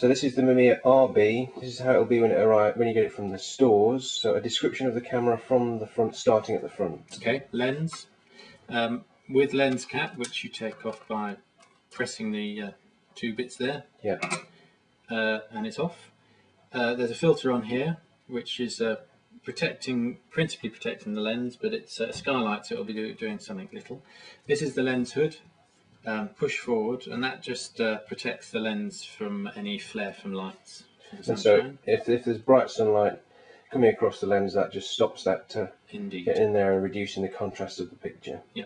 So this is the Mamiya RB. This is how it'll be when you get it from the stores. So a description of the camera from the front, starting at the front. Okay, lens. With lens cap, which you take off by pressing the two bits there. Yeah. And it's off. There's a filter on here, which is principally protecting the lens, but it's a skylight, so it'll be doing something little. This is the lens hood. Push forward, and that just protects the lens from any flare from lights. And so if there's bright sunlight coming across the lens, that just stops that Indeed. Getting in there and reducing the contrast of the picture. Yeah.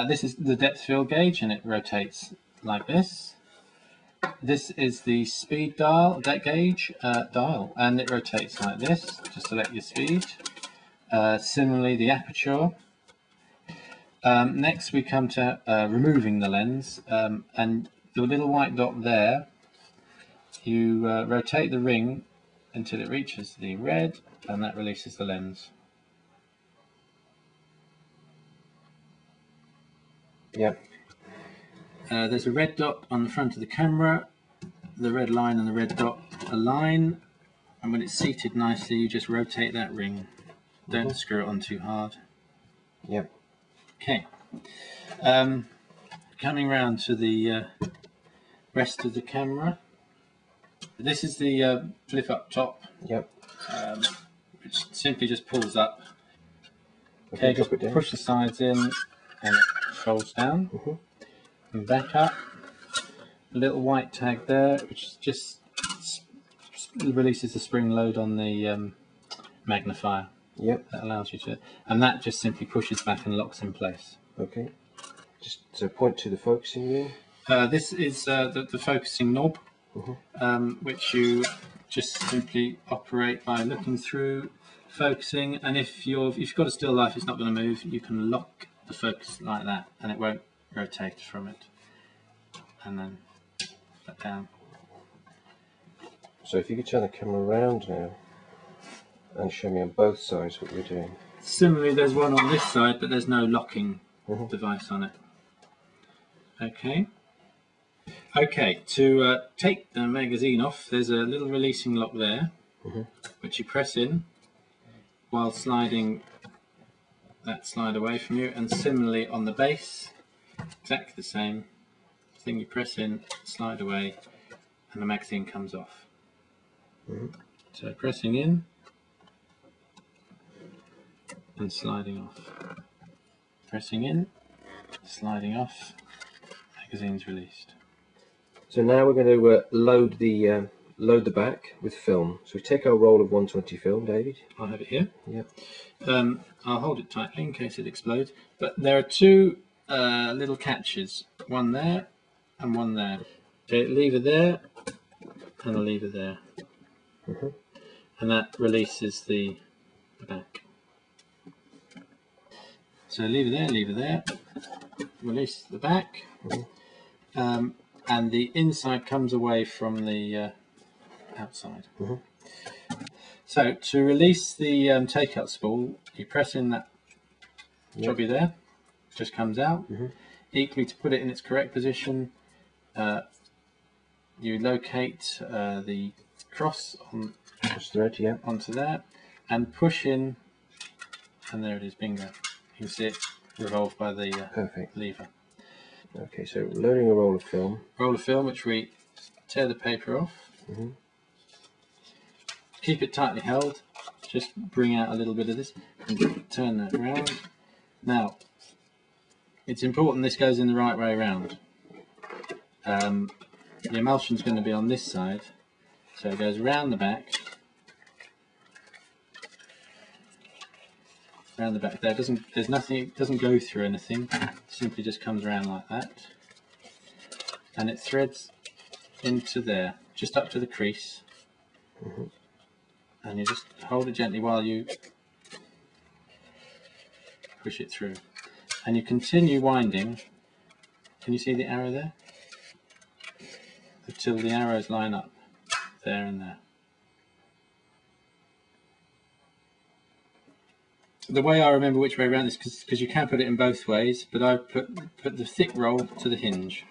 This is the depth field gauge, and it rotates like this. This is the speed dial, gauge dial, and it rotates like this, just to let your speed. Similarly, the aperture. Next we come to removing the lens, and the little white dot there, you rotate the ring until it reaches the red, and that releases the lens. Yep. There's a red dot on the front of the camera. The red line and the red dot align, and when it's seated nicely, you just rotate that ring. Don't screw it on too hard. Yep. Okay, coming round to the rest of the camera. This is the flip up top. Yep. Which simply just pulls up. Okay, just push the sides in and it folds down. And back up. A little white tag there, which just releases the spring load on the magnifier. Yep. That allows you to, and that just simply pushes back and locks in place. Okay. Just so point to the focusing ring. This is the focusing knob, which you just simply operate by looking through, focusing, and if you've got a still life, it's not going to move. You can lock the focus like that, and it won't rotate from it. And then back down. So if you could turn the camera around now and show me on both sides what you're doing. Similarly, there's one on this side, but there's no locking device on it. Okay. Okay, to take the magazine off, there's a little releasing lock there, which you press in while sliding that slide away from you, and similarly on the base, exactly the same thing. You press in, slide away, and the magazine comes off. So pressing in and sliding off, pressing in, sliding off, magazine's released. So now we're going to load the back with film. So we take our roll of 120 film, David. I'll have it here. Yeah. I'll hold it tightly in case it explodes. But there are two little catches, one there and one there. Okay, lever there and a lever there. And that releases the back. So lever there, release the back, and the inside comes away from the outside. So to release the take-out spool, you press in that jobby there, just comes out. Equally, to put it in its correct position, you locate the cross on thread, onto there, and push in, and there it is, bingo. You can see it revolve by the lever. Okay, so loading a roll of film. Roll of film, which we tear the paper off. Keep it tightly held. Just bring out a little bit of this and turn that around. Now, it's important this goes in the right way around. The emulsion's going to be on this side, so it goes around the back. Around the back there, there's nothing, it doesn't go through anything, it simply just comes around like that, and it threads into there, just up to the crease, and you just hold it gently while you push it through, and you continue winding. Can you see the arrow there? Until the arrows line up, there and there. The way I remember which way around is because you can put it in both ways, but I put the thick roll to the hinge.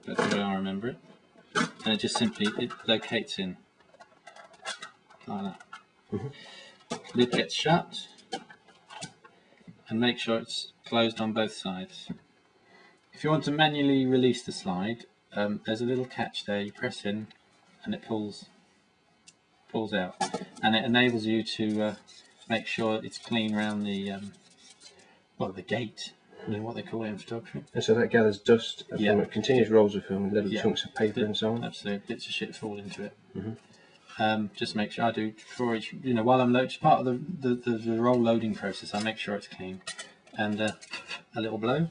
That's the way I remember it. and it just simply locates in like that. Lid gets shut, and make sure it's closed on both sides. If you want to manually release the slide, there's a little catch there. You press in, and it pulls out, and it enables you to make sure it's clean around the the gate. You know what they call it in photography. And so that gathers dust from continuous rolls of film, little chunks of paper and so on. Absolutely, bits of shit fall into it. Just make sure I do for each. While I'm loading, part of the roll loading process, I make sure it's clean, and a little blow.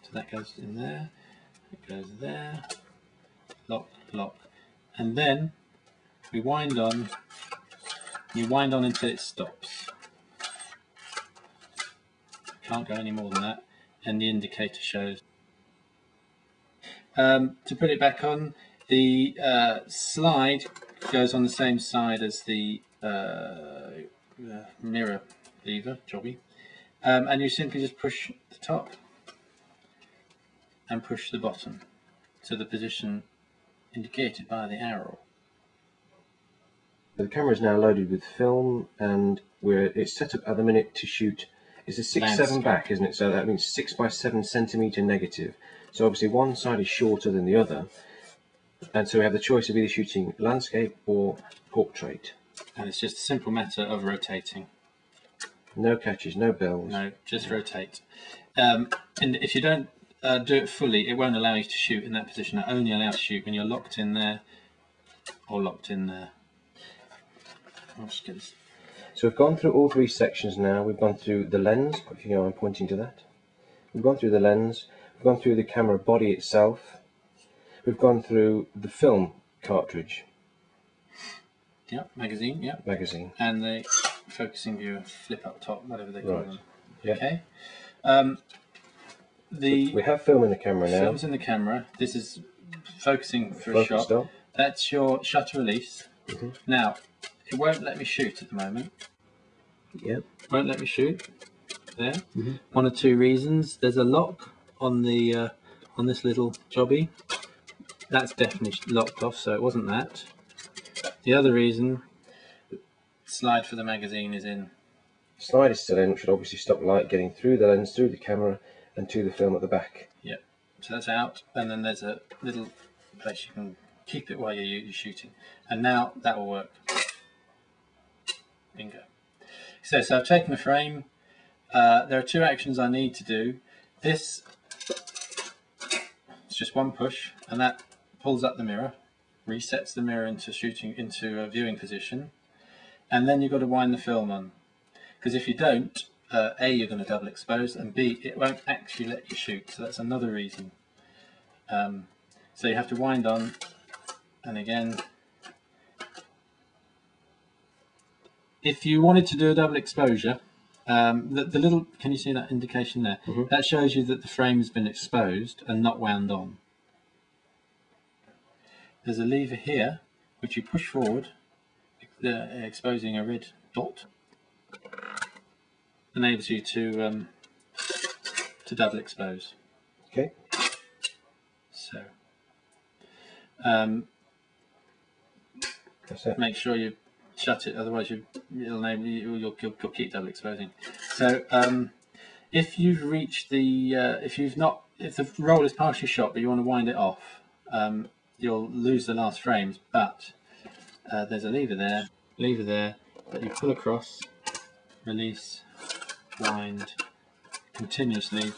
So that goes in there. It goes there. Lock, lock, and then we wind on. You wind on until it stops. Can't go any more than that, and the indicator shows. To put it back on, the slide goes on the same side as the mirror lever, jobby, and you simply just push the top and push the bottom to the position indicated by the arrow. The camera is now loaded with film, and it's set up at the minute to shoot. It's a 6:7 back, isn't it? So that means 6 by 7 centimetre negative. So obviously one side is shorter than the other, and so we have the choice of either shooting landscape or portrait. And it's just a simple matter of rotating. No catches, no bells. No, just rotate. And if you don't do it fully, it won't allow you to shoot in that position. It only allows you to shoot when you're locked in there or locked in there. I'll just get this. So we've gone through all three sections now. We've gone through the lens, if you know I'm pointing to that. We've gone through the lens, we've gone through the camera body itself, we've gone through the film cartridge. Yep, magazine, yep. Magazine. And the focusing viewer, flip up top, whatever they call them. Yeah. Okay. So we have film in the camera now. Film's in the camera. This is focusing for a shot. Stop. That's your shutter release. Now, it won't let me shoot at the moment. Yep. Won't let me shoot. There. One or two reasons. There's a lock on the on this little jobby. That's definitely locked off, so it wasn't that. The other reason, slide for the magazine is in. Slide is still in, which should obviously stop light getting through the lens, through the camera, and to the film at the back. Yep. So that's out, and then there's a little place you can keep it while you're shooting. And now that will work. Bingo. So I've taken the frame. There are two actions I need to do. This, it's just one push, and that pulls up the mirror, resets the mirror into a viewing position, and then you've got to wind the film on. Because if you don't, A, you're going to double expose, and B, it won't actually let you shoot. So that's another reason. So you have to wind on, and again, if you wanted to do a double exposure, the little, can you see that indication there? That shows you that the frame has been exposed and not wound on. There's a lever here which you push forward, exposing a red dot. Enables you to double expose. Okay. So that's it. Make sure you shut it, otherwise you'll keep double exposing. So if you've reached the if the roll is partially shot but you want to wind it off, you'll lose the last frames. But there's a lever there that you pull across, release, wind continuously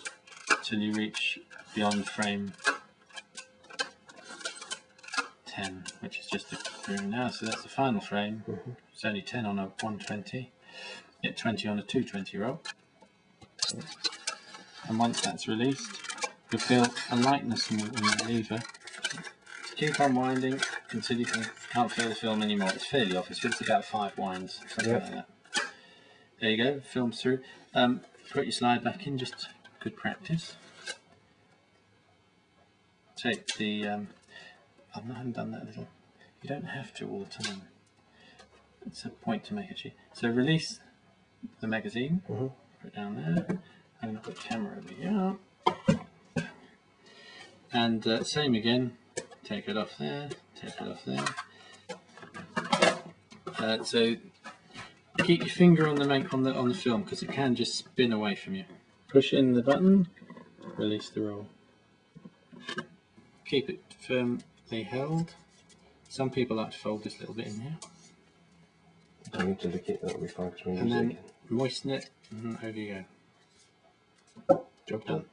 till you reach beyond frame 10, which is just through now. So that's the final frame. It's only 10 on a 120, yet 20 on a 220 roll. And once that's released, you'll feel a lightness in the lever. To keep on winding until you can't feel the film anymore. It's fairly off. It's about 5 winds, something like that. There you go. Film's through. Put your slide back in. Just good practice. Take the. I haven't done that little. You don't have to all the time. It's a point to make actually. So release the magazine. Put it down there. I'm going to put the camera over here. And same again. take it off there, take it off there. So keep your finger on the film because it can just spin away from you. Push in the button, release the roll. Keep it firmly held. Some people like to fold this little bit in here. I need to lick it, that'll be fine because we And use it then again. moisten it, and over you Job done.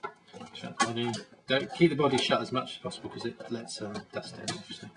go. Shut the body. Don't keep the body shut as much as possible because it lets dust in, obviously.